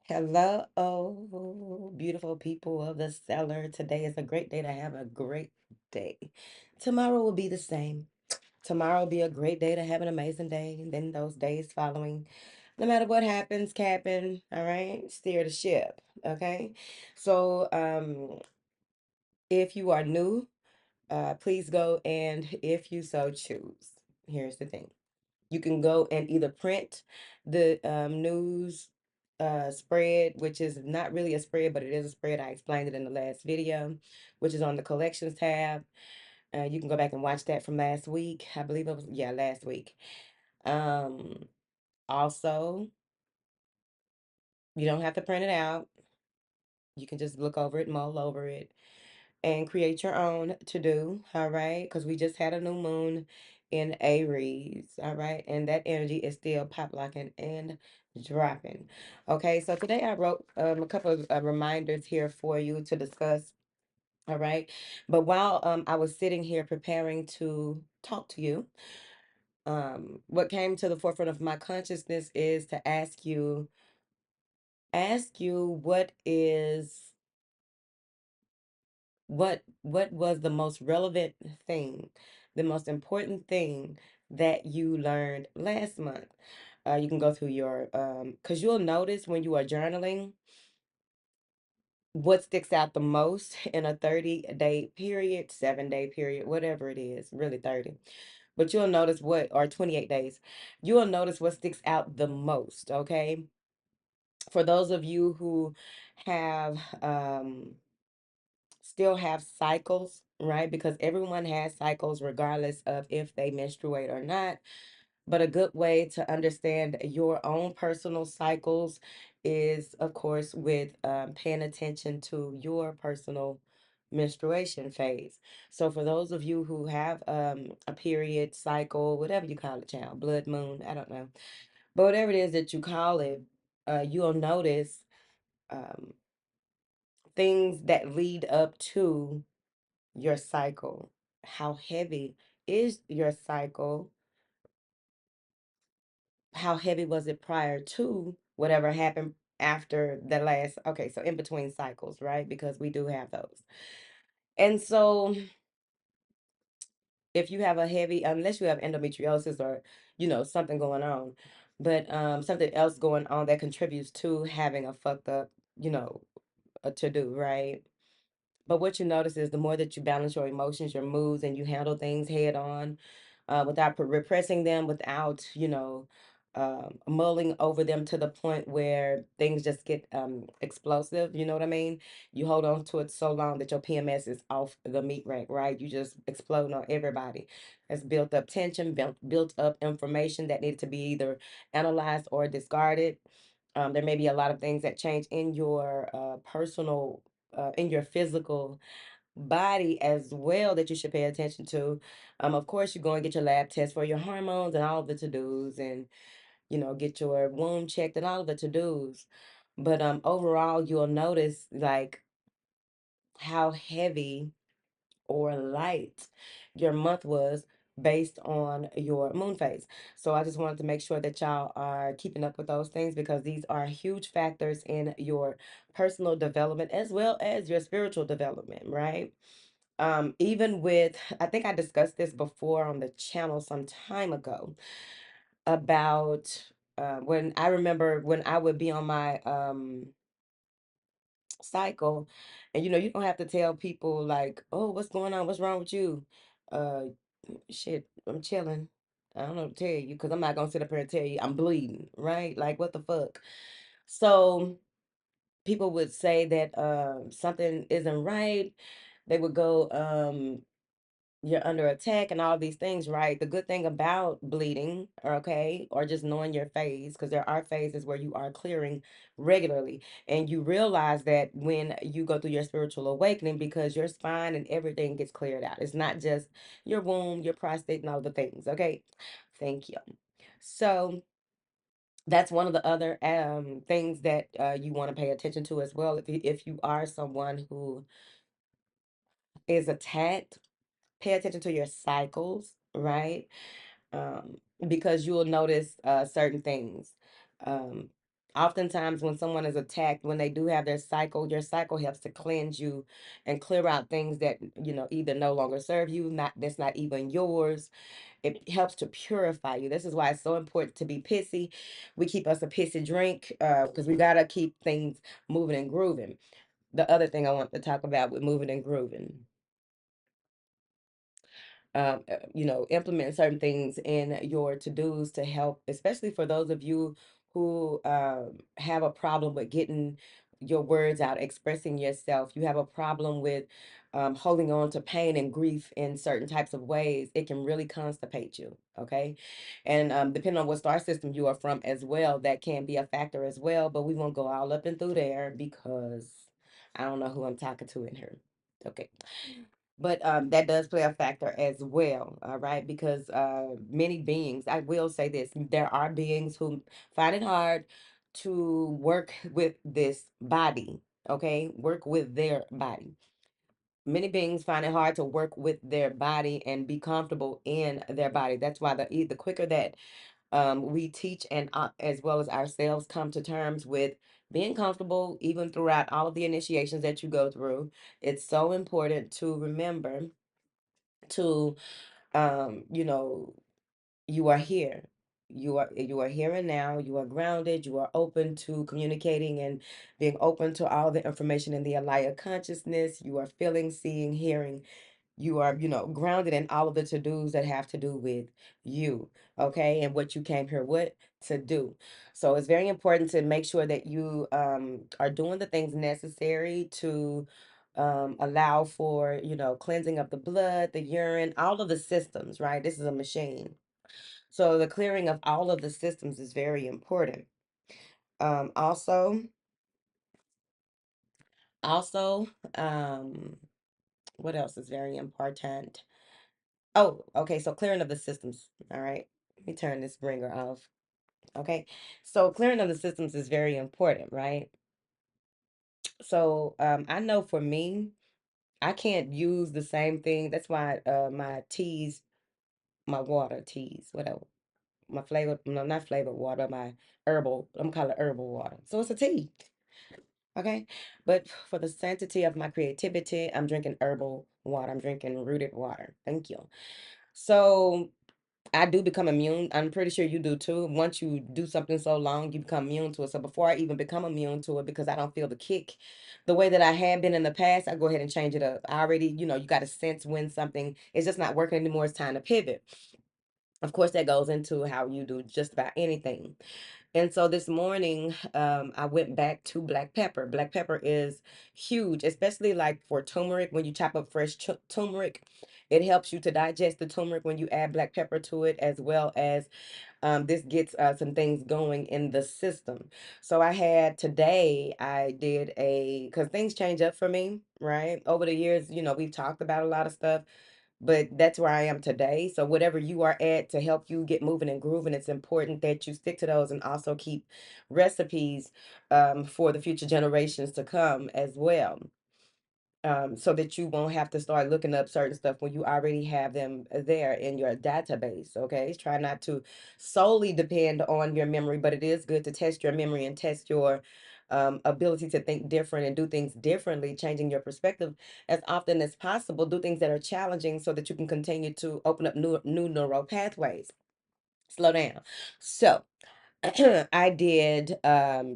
Hello, beautiful people of the Cellar. Today is a great day to have a great day. Tomorrow will be the same. Tomorrow will be a great day to have an amazing day. And then those days following, no matter what happens, Captain, all right, steer the ship, okay? So, if you are new, please go and if you so choose, here's the thing. You can go and either print the news spread, which is not really a spread, but it is a spread. I explained it in the last video, which is on the collections tab. You can go back and watch that from last week. I believe it was, yeah, last week. Um, Also, you don't have to print it out. You can just look over it, mull over it, and create your own to do. All right, because we just had a new moon in Aries. All right, and that energy is still pop locking and dropping. Okay, so today I wrote a couple of reminders here for you to discuss. All right, but while I was sitting here preparing to talk to you, what came to the forefront of my consciousness is to ask you what was the most relevant thing, the most important thing that you learned last month. You can go through your because you'll notice when you are journaling what sticks out the most in a 30-day period, 7-day period, whatever it is, really 30. But you'll notice what, or 28 days, you'll notice what sticks out the most, okay? For those of you who have still have cycles, right? Because everyone has cycles regardless of if they menstruate or not. But a good way to understand your own personal cycles is, of course, with paying attention to your personal menstruation phase. So for those of you who have a period cycle, whatever you call it, child, blood moon, I don't know. But whatever it is that you call it, you'll notice um, things that lead up to your cycle. How heavy is your cycle? How heavy was it prior to whatever happened after the last? Okay, so in between cycles, right? Because we do have those. And so if you have a heavy, unless you have endometriosis or, something going on, but something else going on that contributes to having a fucked up, you know, a to do, right? But what you notice is the more that you balance your emotions, your moods, and you handle things head on, without repressing them, without, mulling over them to the point where things just get explosive. You know what I mean? You hold on to it so long that your PMS is off the meat rack, right? You just explode on everybody. It's built up tension, built up information that needed to be either analyzed or discarded. There may be a lot of things that change in your personal in your physical body as well that you should pay attention to. Of course, you're going to get your lab test for your hormones and all the to-dos and, get your womb checked and all of the to-dos. But overall, you'll notice like how heavy or light your month was based on your moon phase. So I just wanted to make sure that y'all are keeping up with those things because these are huge factors in your personal development as well as your spiritual development, right? Even with, I think I discussed this before on the channel some time ago about when I remember when I would be on my cycle, and you don't have to tell people like, oh, what's going on, what's wrong with you, uh shit, I'm chilling. I don't know what to tell you because I'm not gonna sit up here and tell you I'm bleeding, right? Like, what the fuck? So people would say that something isn't right. They would go, you're under attack and all these things, right? The good thing about bleeding, okay, or just knowing your phase, because there are phases where you are clearing regularly, and you realize that when you go through your spiritual awakening, because your spine and everything gets cleared out. It's not just your womb, your prostate, and all the things, okay? Thank you. So that's one of the other things that you want to pay attention to as well. If you are someone who is attacked, pay attention to your cycles, right? um, because you will notice certain things. Um, Oftentimes when someone is attacked, when they do have their cycle, your cycle helps to cleanse you and clear out things that, either no longer serve you, not that's not even yours. It helps to purify you. This is why it's so important to be pissy. We keep us a pissy drink because we gotta keep things moving and grooving. The other thing I want to talk about with moving and grooving, implement certain things in your to-dos to help, especially for those of you who have a problem with getting your words out, expressing yourself. You have a problem with holding on to pain and grief in certain types of ways. It can really constipate you, okay? And depending on what star system you are from as well, that can be a factor as well, but we won't go all up and through there because I don't know who I'm talking to in here. Okay. But that does play a factor as well, all right? Because many beings, I will say this, there are beings who find it hard to work with this body, okay? Work with their body. Many beings find it hard to work with their body and be comfortable in their body. That's why the quicker that we teach and as well as ourselves come to terms with being comfortable, even throughout all of the initiations that you go through, it's so important to remember to you know, you are here. You are here and now. You are grounded. You are open to communicating and being open to all the information in the Alaya consciousness. You are feeling, seeing, hearing. You are, grounded in all of the to-dos that have to do with you, okay, and what you came here what to do. So it's very important to make sure that you are doing the things necessary to allow for, cleansing of the blood, the urine, all of the systems, right? This is a machine. So the clearing of all of the systems is very important. Also, um, what else is very important? Oh, okay. So clearing of the systems. All right. Let me turn this bringer off. Okay. So clearing of the systems is very important, right? So I know for me, I can't use the same thing. That's why my teas, my water teas, whatever. My flavored, no, not flavored water, my herbal, I'm calling it herbal water. So it's a tea. Okay. But for the sanctity of my creativity, I'm drinking herbal water. I'm drinking rooted water. Thank you. So I do become immune. I'm pretty sure you do too. Once you do something so long, you become immune to it. So before I even become immune to it, because I don't feel the kick the way that I had been in the past, I go ahead and change it up. I already, you got to sense when something is just not working anymore. It's time to pivot. Of course, that goes into how you do just about anything. And so this morning, I went back to black pepper. Black pepper is huge, especially like for turmeric. When you chop up fresh turmeric, it helps you to digest the turmeric when you add black pepper to it, as well as this gets some things going in the system. So I did because things change up for me, right? Over the years, we've talked about a lot of stuff, but that's where I am today. So whatever you are at to help you get moving and grooving, it's important that you stick to those and also keep recipes for the future generations to come as well. So that you won't have to start looking up certain stuff when you already have them there in your database. Okay, try not to solely depend on your memory, but it is good to test your memory and test your ability to think different and do things differently, changing your perspective as often as possible. Do things that are challenging so that you can continue to open up new neural pathways. Slow down. So I did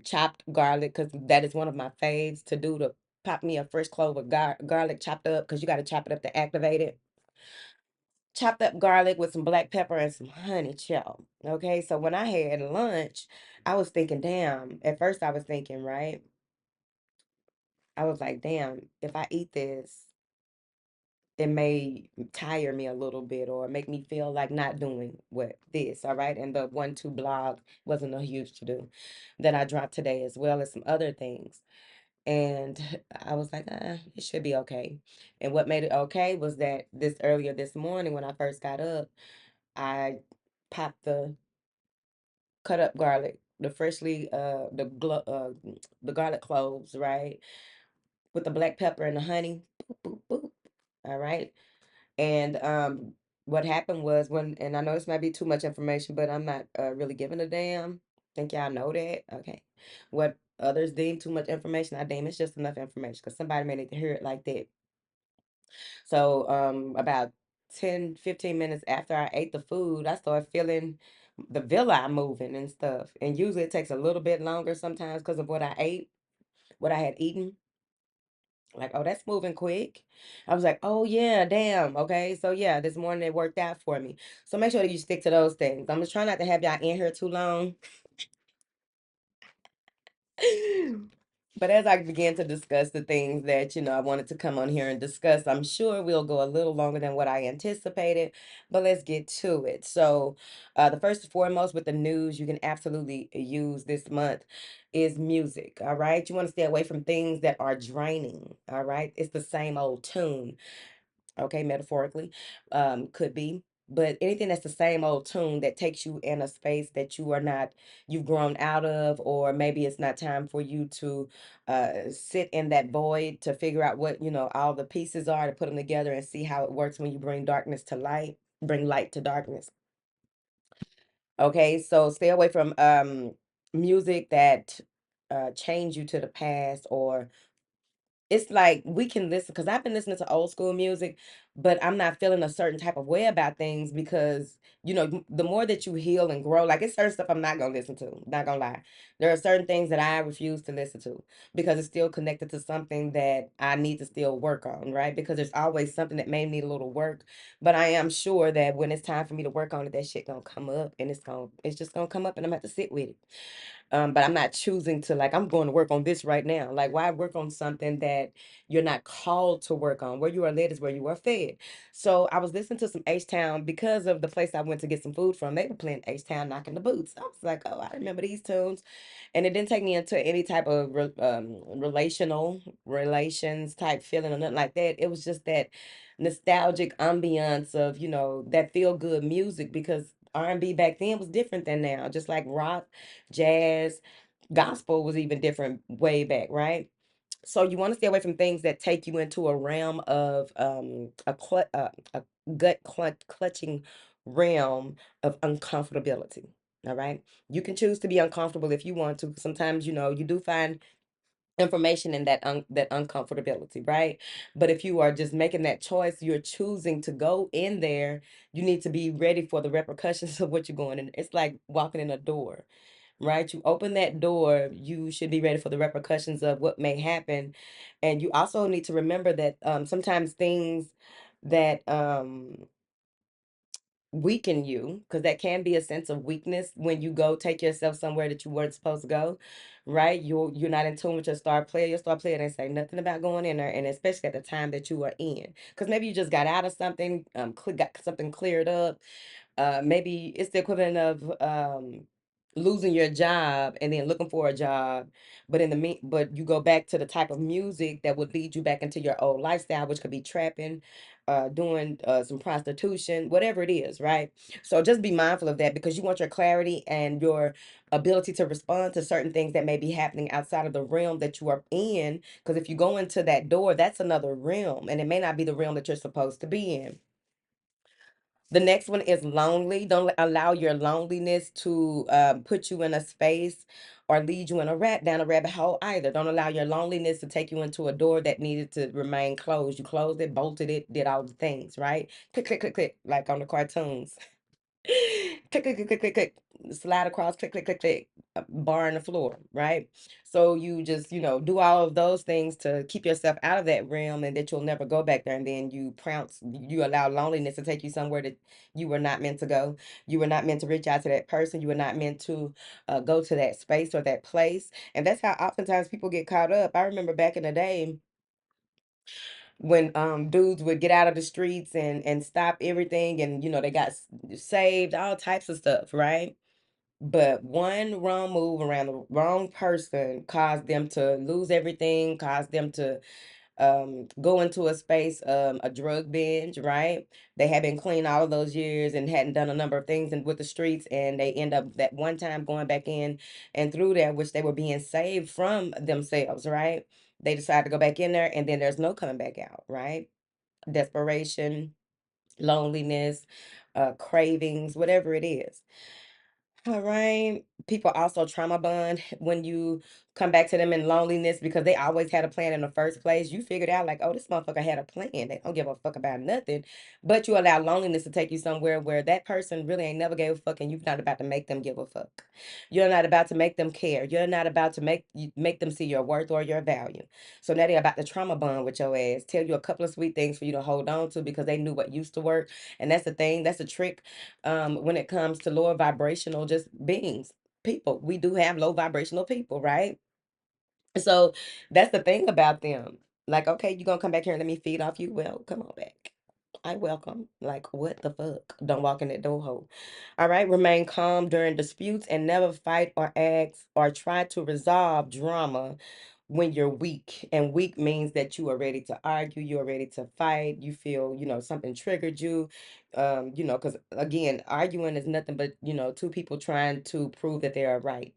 chopped garlic because that is one of my faves to do, to pop me a fresh clove of garlic chopped up, because you got to chop it up to activate it. Chopped up garlic with some black pepper and some honey chill. Okay, so when I had lunch, I was thinking, damn, at first I was thinking, right? I was like, damn, if I eat this, it may tire me a little bit or make me feel like not doing what this, all right? And the 1-2 blog wasn't a huge to do that I dropped today, as well as some other things. And I was like, it should be okay. And what made it okay was that earlier this morning when I first got up, I popped the cut up garlic, the freshly the garlic cloves, right? With the black pepper and the honey. Boop, boop, boop. All right. And what happened was and I know this might be too much information, but I'm not really giving a damn. Think y'all know that? Okay. What others deem too much information, I deem it's just enough information because somebody may need to hear it like that. So, about 10, 15 minutes after I ate the food, I started feeling the villi moving and stuff. And usually it takes a little bit longer sometimes because of what I ate, what I had eaten. Like, oh, that's moving quick. I was like, oh yeah, damn. Okay. So yeah, this morning it worked out for me. So make sure that you stick to those things. I'm just trying not to have y'all in here too long. But as I began to discuss the things that, I wanted to come on here and discuss, I'm sure we'll go a little longer than what I anticipated, but let's get to it. So, the first and foremost with the news you can absolutely use this month is music. All right. You want to stay away from things that are draining. All right. It's the same old tune. Okay, metaphorically, could be. But anything that's the same old tune that takes you in a space that you've grown out of, or maybe it's not time for you to sit in that void to figure out what, all the pieces are to put them together and see how it works when you bring darkness to light, bring light to darkness. Okay, so stay away from music that change you to the past, or it's like we can listen because I've been listening to old school music, but I'm not feeling a certain type of way about things because, the more that you heal and grow, like it's certain stuff I'm not gonna listen to, not gonna lie. There are certain things that I refuse to listen to because it's still connected to something that I need to still work on, right? Because there's always something that may need a little work, but I am sure that when it's time for me to work on it, that shit gonna come up and it's just gonna come up and I'm gonna have to sit with it. But I'm not choosing to like I'm going to work on this right now. Like why work on something that you're not called to work on? Where you are led is where you are fed. So I was listening to some H Town because of the place I went to get some food from. They were playing H Town knocking the boots. I was like, oh, I remember these tunes, and it didn't take me into any type of relational relations type feeling or nothing like that. It was just that nostalgic ambiance of that feel good music because R&B back then was different than now. Just like rock, jazz, gospel was even different way back, right? So you want to stay away from things that take you into a realm of a clutching realm of uncomfortability. All right. You can choose to be uncomfortable if you want to. Sometimes, you do find information in that uncomfortability, right? But if you are just making that choice, you're choosing to go in there, you need to be ready for the repercussions of what you're going in. It's like walking in a door, right? You open that door, you should be ready for the repercussions of what may happen. And you also need to remember that sometimes things that weaken you, because that can be a sense of weakness when you go take yourself somewhere that you weren't supposed to go, right? You're not in tune with your star player. Your star player didn't say nothing about going in there, and especially at the time that you are in, because maybe you just got out of something, got something cleared up. Maybe it's the equivalent of losing your job and then looking for a job, but but you go back to the type of music that would lead you back into your old lifestyle, which could be trapping, doing some prostitution, whatever it is, right? So just be mindful of that because you want your clarity and your ability to respond to certain things that may be happening outside of the realm that you are in. Because if you go into that door, that's another realm, and it may not be the realm that you're supposed to be in. The next one is lonely. Don't allow your loneliness to put you in a space or lead you in down a rabbit hole either. Don't allow your loneliness to take you into a door that needed to remain closed. You closed it, bolted it, did all the things, right? Click, click, click, click, like on the cartoons. Click, click, click, click, click, click, slide across, click, click, click, click, bar on the floor, right? So you just, do all of those things to keep yourself out of that realm and that you'll never go back there. And then you allow loneliness to take you somewhere that you were not meant to go. You were not meant to reach out to that person. You were not meant to go to that space or that place. And that's how oftentimes people get caught up. I remember back in the day when dudes would get out of the streets and stop everything and they got saved, all types of stuff, right? But one wrong move around the wrong person caused them to lose everything, caused them to go into a space, a drug binge, right? They had been clean all of those years and hadn't done a number of things with the streets, and they end up that one time going back in and through there, which they were being saved from themselves, right? They decide to go back in there, and then there's no coming back out, right? Desperation, loneliness, cravings, whatever it is. All right. people also trauma bond when you come back to them in loneliness because they always had a plan in the first place. You figured out like, oh, this motherfucker had a plan. They don't give a fuck about nothing. But you allow loneliness to take you somewhere where that person really ain't never gave a fuck, and you're not about to make them give a fuck. You're not about to make them care. You're not about to make them see your worth or your value. So now they're about to trauma bond with your ass. Tell you a couple of sweet things for you to hold on to because they knew what used to work. And that's the thing. That's a trick when it comes to lower vibrational just beings, people. We do have low vibrational people, right? So that's the thing about them. Like, okay, you gonna come back here and let me feed off you? Well, come on back. I welcome. Like, what the fuck? Don't walk in that door hole. All right. Remain calm during disputes and never fight or ask or try to resolve drama when you're weak. And weak means that you are ready to argue, you are ready to fight, you feel, something triggered you. Because again, arguing is nothing but, two people trying to prove that they are right.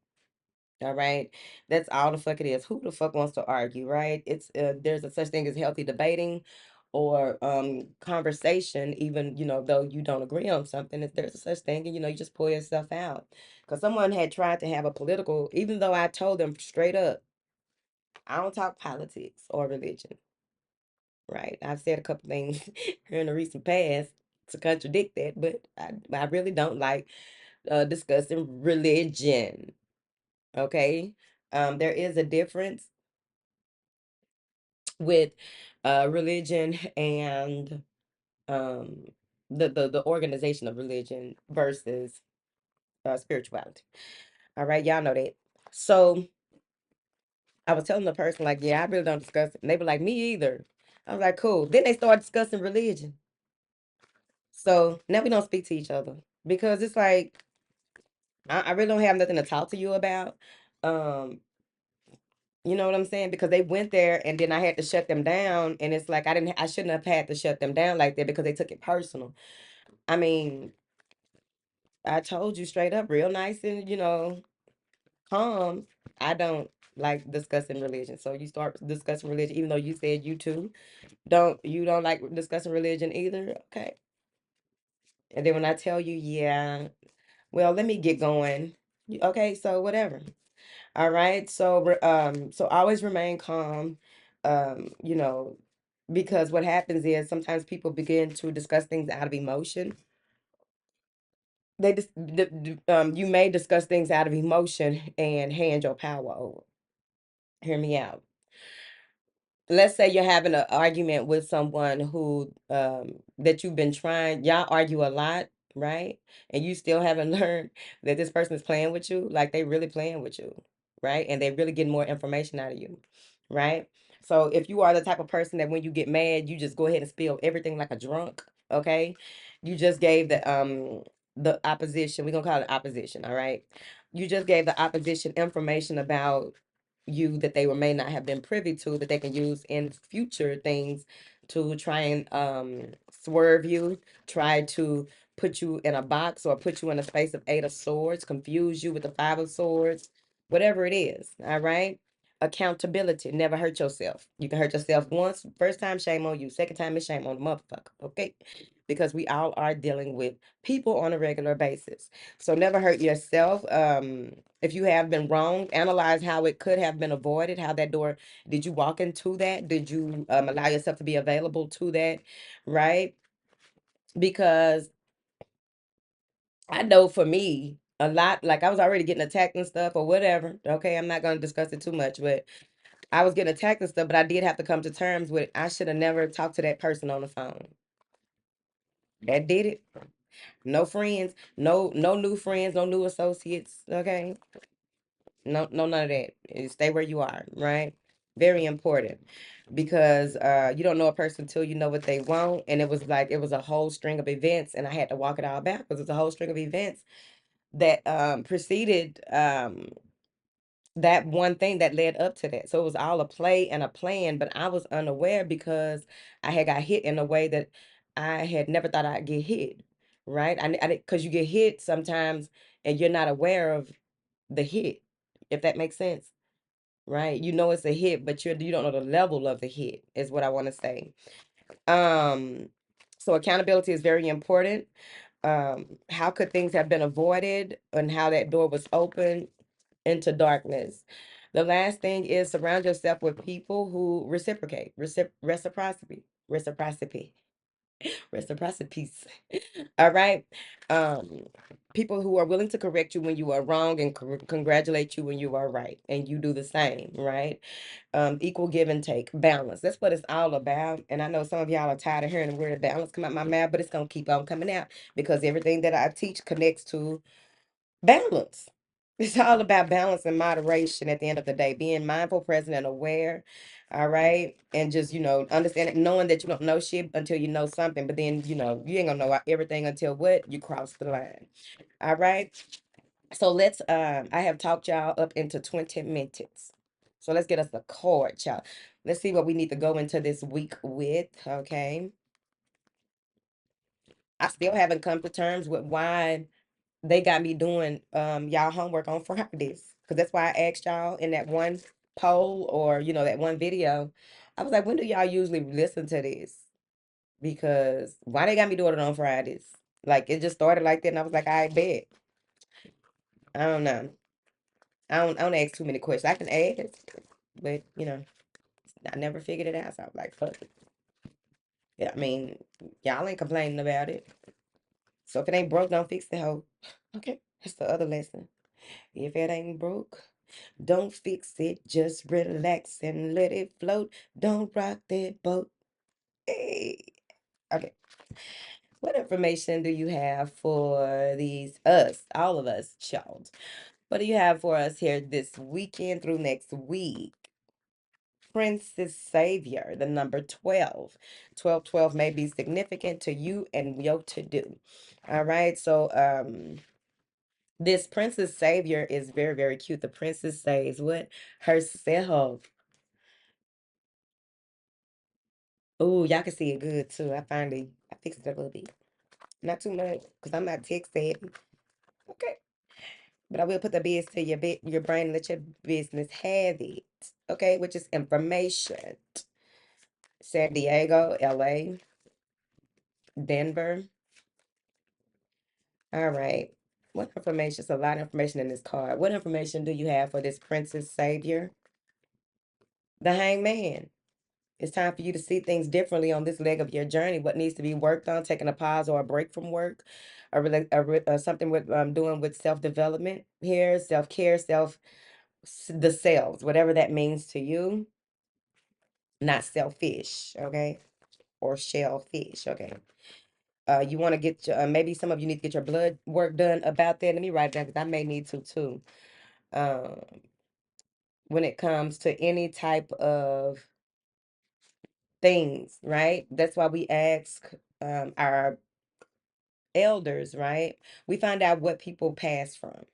All right. That's all the fuck it is. Who the fuck wants to argue, right? It's there's a such thing as healthy debating or conversation, even, though you don't agree on something, if there's a such thing, and you just pull yourself out. Because someone had tried to have a political, even though I told them straight up, I don't talk politics or religion, right? I've said a couple things here in the recent past to contradict that, but I really don't like discussing religion. Okay. There is a difference with religion and um the organization of religion versus spirituality. All right, y'all know that. So I was telling the person, like, yeah, I really don't discuss it. And they were like, me either. I was like, cool. Then they started discussing religion. So now we don't speak to each other because it's like I really don't have nothing to talk to you about. Um, You know what I'm saying? Because they went there and then I had to shut them down. And it's like I shouldn't have had to shut them down like that because they took it personal. I mean, I told you straight up, real nice and calm. I don't like discussing religion. So you start discussing religion, even though you said you too. You don't like discussing religion either? Okay. And then when I tell you, yeah, well, let me get going. Okay, so whatever. All right. So always remain calm. You know, because what happens is sometimes people begin to discuss things out of emotion. You may discuss things out of emotion and hand your power over. Hear me out. Let's say you're having an argument with someone who that you've been trying, y'all argue a lot, right? And you still haven't learned that this person is playing with you, like they really playing with you, right? And they really getting more information out of you, right? So if you are the type of person that when you get mad, you just go ahead and spill everything like a drunk, okay? You just gave the opposition, we're gonna call it opposition, all right? You just gave the opposition information about you that they were may not have been privy to that they can use in future things to try and swerve you, try to put you in a box or put you in a space of eight of swords, confuse you with the five of swords, whatever it is. All right. Accountability. Never hurt yourself. You can hurt yourself once. First time, shame on you. Second time is shame on the motherfucker. Okay. Because we all are dealing with people on a regular basis. So never hurt yourself. If you have been wrong, analyze how it could have been avoided. How that door, did you walk into that? Did you allow yourself to be available to that? Right? Because I know for me, a lot, like I was already getting attacked and stuff or whatever. Okay, I'm not going to discuss it too much, but I was getting attacked and stuff, but I did have to come to terms with I should have never talked to that person on the phone. That did it. No friends, no new friends, no new associates. Okay. No, no, none of that. Stay where you are, right? Very important because you don't know a person till you know what they want. And it was a whole string of events, and I had to walk it all back because it's a whole string of events that preceded that one thing that led up to that. So it was all a play and a plan, but I was unaware because I had got hit in a way that I had never thought I'd get hit, right? I because you get hit sometimes and you're not aware of the hit, if that makes sense. Right? You know it's a hit, but you don't know the level of the hit, is what I want to say. Um, so accountability is very important. How could things have been avoided and how that door was opened into darkness. The last thing is surround yourself with people who reciprocate, reciprocity, reciprocities. All right. Um, People who are willing to correct you when you are wrong and congratulate you when you are right, and you do the same, right? Equal give and take, balance. That's what it's all about. And I know some of y'all are tired of hearing the word balance come out my mouth, but it's gonna keep on coming out because everything that I teach connects to balance. It's all about balance and moderation at the end of the day, being mindful, present, and aware. All right. And just, understanding, knowing that you don't know shit until you know something, but then, you ain't gonna know everything until what? You cross the line. All right. So I have talked y'all up into 20 minutes. So let's get us a card, y'all. Let's see what we need to go into this week with. Okay. I still haven't come to terms with why they got me doing y'all homework on Fridays. Because that's why I asked y'all in that one poll or that one video. I was like, when do y'all usually listen to this? Because why they got me doing it on Fridays? Like it just started like that, and I was like, I bet. I don't know. I don't ask too many questions. I can ask, but I never figured it out. So I was like, fuck it. Yeah, I mean, y'all ain't complaining about it. So if it ain't broke, don't fix the hoe. Okay, that's the other lesson. If it ain't broke, don't fix it, just relax and let it float. Don't rock that boat. Hey. Okay. What information do you have for all of us, child? What do you have for us here this weekend through next week? Princess Savior, the number 12. 12 may be significant to you and your to do. All right. So, this Princess Savior is very, very cute. The princess says what? Herself. Oh, y'all can see it good too. I fixed it a little bit. Not too much, because I'm not tech savvy. Okay. But I will put the biz to your brain and let your business have it. Okay, which is information. San Diego, LA, Denver. All right. What information? It's a lot of information in this card. What information do you have for this Princess Savior? The Hangman. It's time for you to see things differently on this leg of your journey. What needs to be worked on, taking a pause or a break from work, something with doing with self development here, self care, the selves, whatever that means to you. Not selfish, okay, or shellfish, okay. You want to get maybe some of you need to get your blood work done about that. Let me write it down because I may need to too. Um, when it comes to any type of things, right? That's why we ask our elders, right? We find out what people pass from.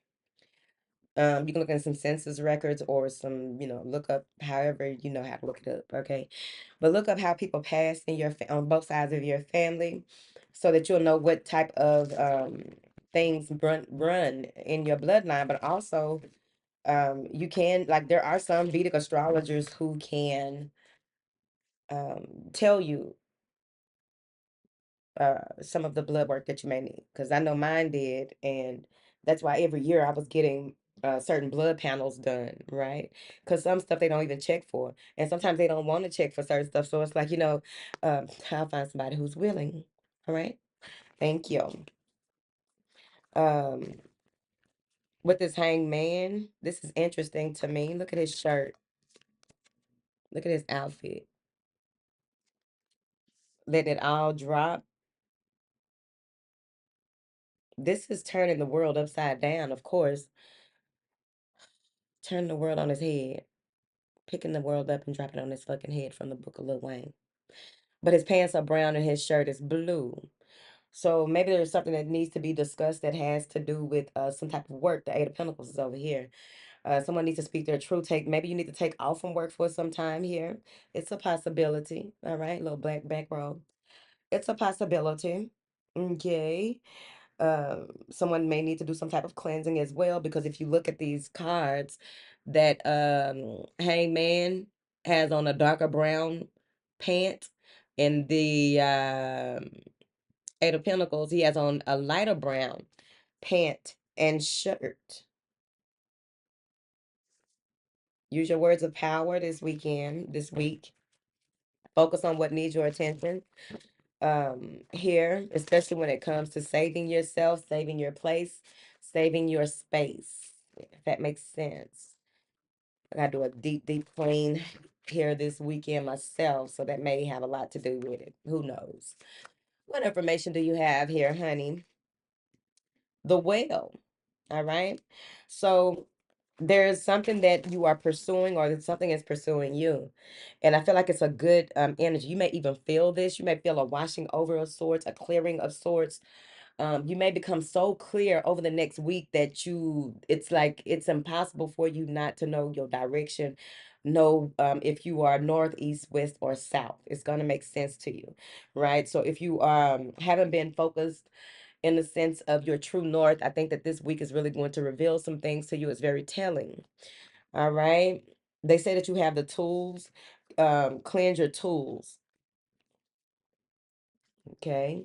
You can look at some census records or some, look up however you know how to look it up, okay? But look up how people pass in on both sides of your family so that you'll know what type of things run in your bloodline. But also, you can, like, there are some Vedic astrologers who can tell you some of the blood work that you may need. Because I know mine did, and that's why every year I was getting certain blood panels done, right? Because some stuff they don't even check for, and sometimes they don't want to check for certain stuff. So it's like, I'll find somebody who's willing. All right, thank you. Um, with this hangman, this is interesting to me. Look at his shirt. Look at his outfit. Let it all drop. This is turning the world upside down, of course. Turning the world on his head. Picking the world up and dropping it on his fucking head from the book of Lil Wayne. But his pants are brown and his shirt is blue. So maybe there's something that needs to be discussed that has to do with some type of work. The Eight of Pentacles is over here. Someone needs to speak their truth. Maybe you need to take off from work for some time here. It's a possibility. All right, little black back row. It's a possibility. Okay. Someone may need to do some type of cleansing as well, because if you look at these cards, that hangman has on a darker brown pant, and the Eight of Pentacles. He has on a lighter brown pant and shirt. Use your words of power this weekend, this week. Focus on what needs your attention. Here, especially when it comes to saving yourself, saving your place, saving your space. If that makes sense. I gotta do a deep, deep clean here this weekend myself, so that may have a lot to do with it. Who knows? What information do you have here, honey? The whale. All right. So there's something that you are pursuing, or that something is pursuing you. And I feel like it's a good energy. You may even feel this. You may feel a washing over of sorts, a clearing of sorts. You may become so clear over the next week that it's like it's impossible for you not to know your direction, know if you are north, east, west, or south. It's going to make sense to you, right? So if you haven't been focused in the sense of your true north, I think that this week is really going to reveal some things to you. It's very telling. All right. They say that you have the tools, cleanse your tools. Okay.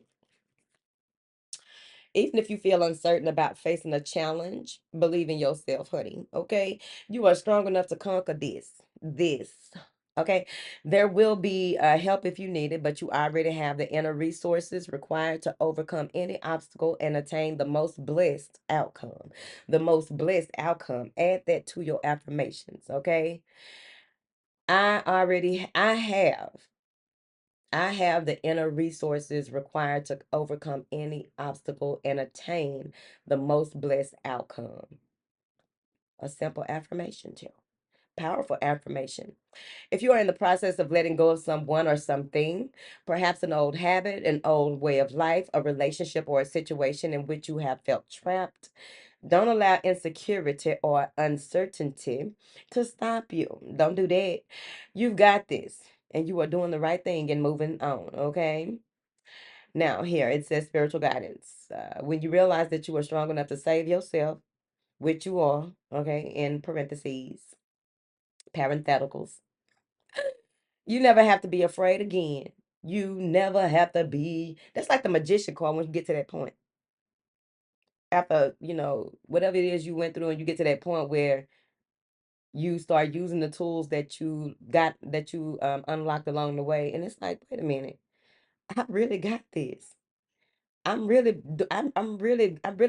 Even if you feel uncertain about facing a challenge, believe in yourself, honey. Okay. You are strong enough to conquer this. Okay. There will be help if you need it, but you already have the inner resources required to overcome any obstacle and attain the most blessed outcome. The most blessed outcome. Add that to your affirmations. Okay. I have the inner resources required to overcome any obstacle and attain the most blessed outcome. A simple affirmation, too. Powerful affirmation. If you are in the process of letting go of someone or something, perhaps an old habit, an old way of life, a relationship, or a situation in which you have felt trapped, don't allow insecurity or uncertainty to stop you. Don't do that. You've got this, and you are doing the right thing and moving on, okay? Now, here it says spiritual guidance. When you realize that you are strong enough to save yourself, which you are, okay, in parentheses, parentheticals, you never have to be afraid again. You never have to be. That's like the magician card when you get to that point. After, whatever it is you went through, and you get to that point where you start using the tools that you unlocked along the way. And it's like, wait a minute, I really got this. I really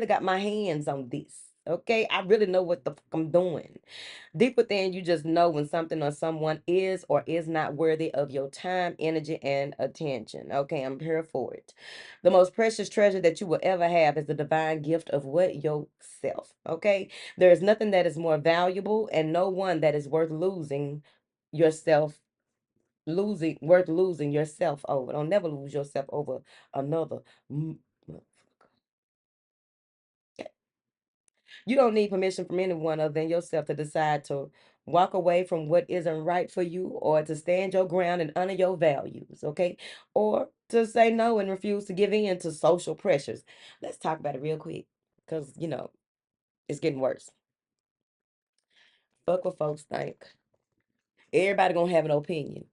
got my hands on this. Okay, I really know what the fuck I'm doing. Deep within, you just know when something or someone is or is not worthy of your time, energy, and attention. Okay, I'm here for it. The most precious treasure that you will ever have is the divine gift of what? Yourself. Okay, there is nothing that is more valuable, and no one that is yourself worth losing yourself over. Don't never lose yourself over another. You don't need permission from anyone other than yourself to decide to walk away from what isn't right for you, or to stand your ground and honor your values, okay? Or to say no and refuse to give in to social pressures. Let's talk about it real quick, because, it's getting worse. Fuck what folks think. Everybody gonna have an opinion.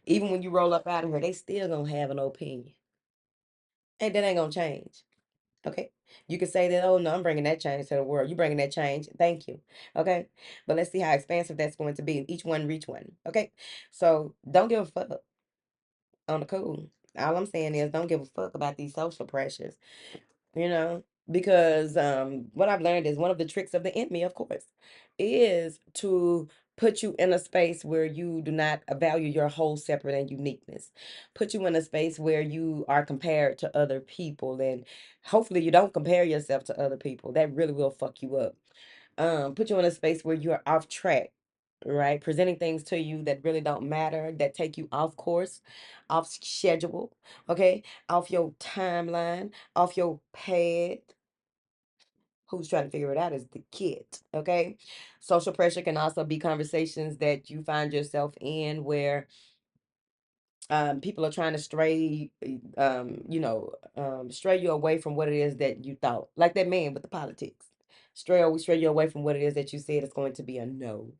Even when you roll up out of here, they still gonna have an opinion. And that ain't gonna change. Okay. You can say that, oh no, I'm bringing that change to the world. You bringing that change. Thank you. Okay. But let's see how expansive that's going to be. Each one reach one. Okay. So don't give a fuck on the cool. All I'm saying is don't give a fuck about these social pressures, you know, because what I've learned is one of the tricks of the enemy, of course, is to put you in a space where you do not value your whole separate and uniqueness. Put you in a space where you are compared to other people, and hopefully you don't compare yourself to other people. That really will fuck you up. Put you in a space where you're off track, right? Presenting things to you that really don't matter, that take you off course, off schedule, okay? Off your timeline, off your path. Who's trying to figure it out is the kid, okay? Social pressure can also be conversations that you find yourself in where people are trying to stray you away from what it is that you thought. Like that man with the politics. Stray you away from what it is that you said is going to be a no.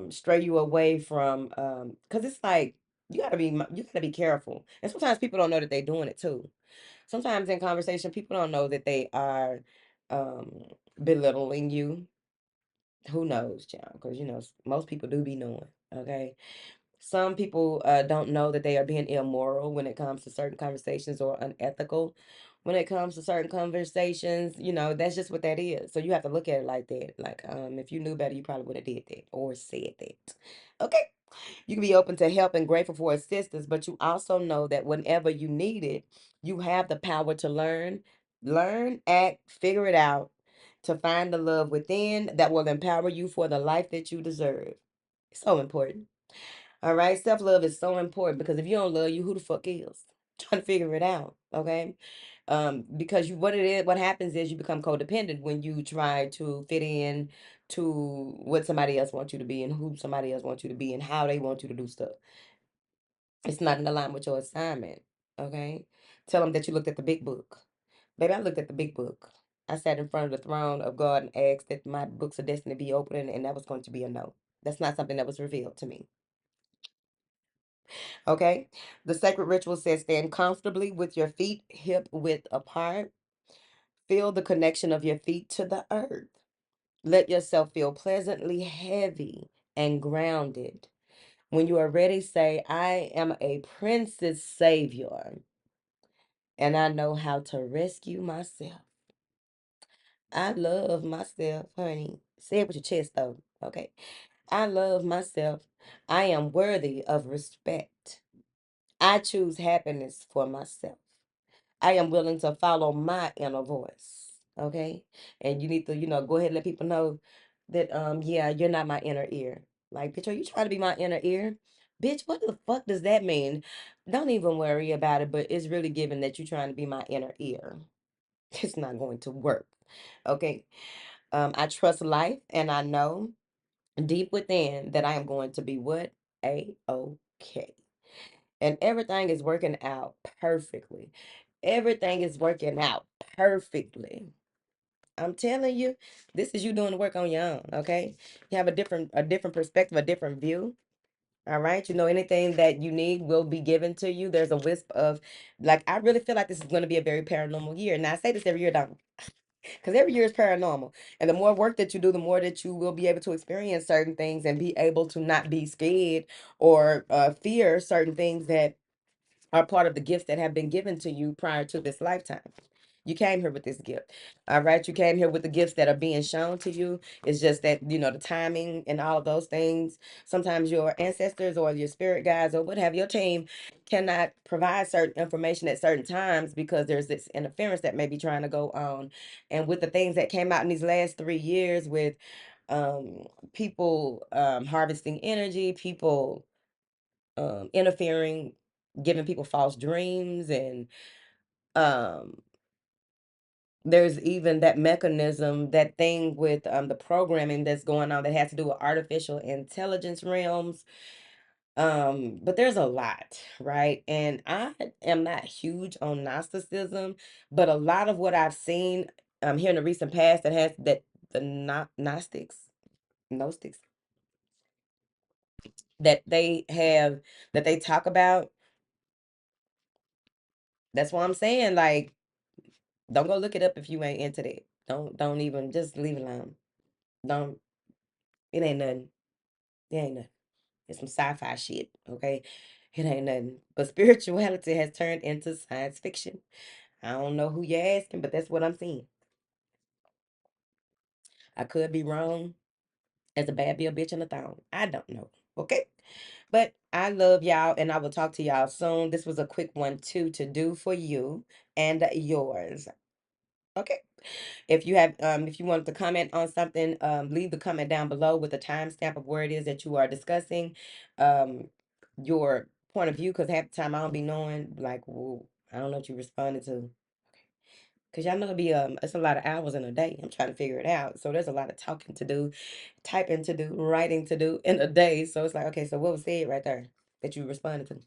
Stray you away from, because it's like You gotta be careful. And sometimes people don't know that they're doing it too. Sometimes in conversation, people don't know that they are um belittling you. Who knows, child? Because most people do be knowing. Okay. Some people don't know that they are being immoral when it comes to certain conversations, or unethical when it comes to certain conversations. That's just what that is. So you have to look at it like that. Like, if you knew better, you probably would have did that or said that. Okay. You can be open to help and grateful for assistance, but you also know that whenever you need it, you have the power to learn, act, figure it out, to find the love within that will empower you for the life that you deserve. It's so important. All right. Self love is so important, because if you don't love you, who the fuck is? Trying to figure it out. Okay. Because what happens is you become codependent when you try to fit in to what somebody else wants you to be, and who somebody else wants you to be, and how they want you to do stuff. It's not in alignment with your assignment. Okay. Tell them that you looked at the big book. Baby, I looked at the big book. I sat in front of the throne of God and asked that my books of destiny be open, and that was going to be a no. That's not something that was revealed to me. Okay. The sacred ritual says stand comfortably with your feet hip width apart. Feel the connection of your feet to the earth. Let yourself feel pleasantly heavy and grounded. When you are ready, say, I am a princess savior, and I know how to rescue myself. I love myself, honey. Say it with your chest, though. Okay. I love myself. I am worthy of respect. I choose happiness for myself. I am willing to follow my inner voice. Okay. And you need to, go ahead and let people know that, yeah, you're not my inner ear. Like, bitch, are you trying to be my inner ear? Bitch, what the fuck does that mean? Don't even worry about it, but it's really given that you're trying to be my inner ear. It's not going to work. Okay. I trust life, and I know deep within that I am going to be what? A-okay. And everything is working out perfectly. Everything is working out perfectly. I'm telling you, this is you doing the work on your own, okay? You have a different perspective, a different view. All right. Anything that you need will be given to you. There's a wisp of, like, I really feel like this is going to be a very paranormal year. Now, I say this every year, don't, because every year is paranormal. And the more work that you do, the more that you will be able to experience certain things and be able to not be scared or fear certain things that are part of the gifts that have been given to you prior to this lifetime. You came here with this gift. All right. You came here with the gifts that are being shown to you. It's just that, the timing and all of those things. Sometimes your ancestors or your spirit guides or what have your team cannot provide certain information at certain times, because there's this interference that may be trying to go on. And with the things that came out in these last 3 years with people harvesting energy, people interfering, giving people false dreams, and um there's even that mechanism, that thing with the programming that's going on that has to do with artificial intelligence realms. But there's a lot, right? And I am not huge on Gnosticism, but a lot of what I've seen here in the recent past, that has that the Gnostics that they have, that they talk about. That's why I'm saying, like, don't go look it up if you ain't into that. Don't even, just leave it alone. Don't, it ain't nothing. It ain't nothing. It's some sci-fi shit, okay? It ain't nothing. But spirituality has turned into science fiction. I don't know who you're asking, but that's what I'm seeing. I could be wrong. As a bad bill bitch in a thong. I don't know. Okay. But I love y'all, and I will talk to y'all soon. This was a quick one too, to do for you and yours. Okay. If you wanted to comment on something, leave the comment down below with a timestamp of where it is that you are discussing um your point of view, because half the time I don't be knowing, like, well, I don't know what you responded to. Because y'all know it's a lot of hours in a day. I'm trying to figure it out. So there's a lot of talking to do, typing to do, writing to do in a day. So it's like, okay, so what was said right there that you responded to?